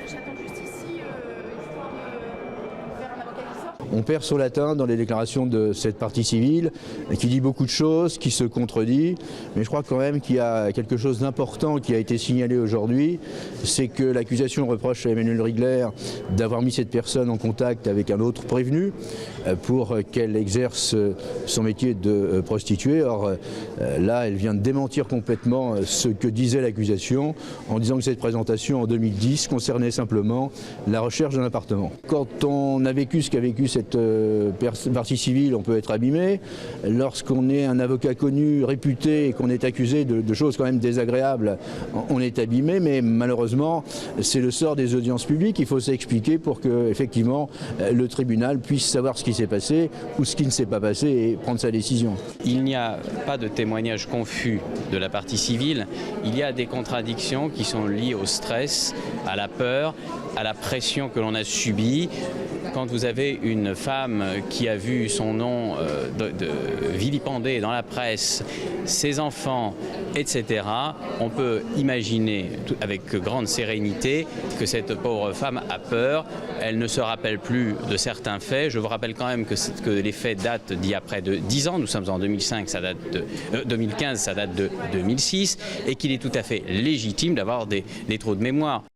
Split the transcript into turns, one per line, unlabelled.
J'attends juste ici, histoire de faire un avocat qui sort.
On perd sur latin dans les déclarations de cette partie civile, qui dit beaucoup de choses, qui se contredit, mais je crois quand même qu'il y a quelque chose d'important qui a été signalé aujourd'hui, c'est que l'accusation reproche à Emmanuelle Riegler d'avoir mis cette personne en contact avec un autre prévenu pour qu'elle exerce son métier de prostituée. Or là, elle vient de démentir complètement ce que disait l'accusation en disant que cette présentation en 2010 concernait simplement la recherche d'un appartement. Quand on a vécu ce qu'a vécu cette partie civile, on peut être abîmé. Lorsqu'on est un avocat connu, réputé et qu'on est accusé de choses quand même désagréables, on est abîmé, mais malheureusement c'est le sort des audiences publiques. Il faut s'expliquer pour que effectivement le tribunal puisse savoir ce qui s'est passé ou ce qui ne s'est pas passé et prendre sa décision.
Il n'y a pas de témoignage confus de la partie civile, il y a des contradictions qui sont liées au stress, à la peur, à la pression que l'on a subie. Quand vous avez une femme qui a vu son nom vilipendé dans la presse, ses enfants, etc., on peut imaginer avec grande sérénité que cette pauvre femme a peur. Elle ne se rappelle plus de certains faits. Je vous rappelle quand même que les faits datent d'il y a près de 10 ans. Nous sommes en 2005, ça date de 2015, ça date de 2006, et qu'il est tout à fait légitime d'avoir des trous de mémoire.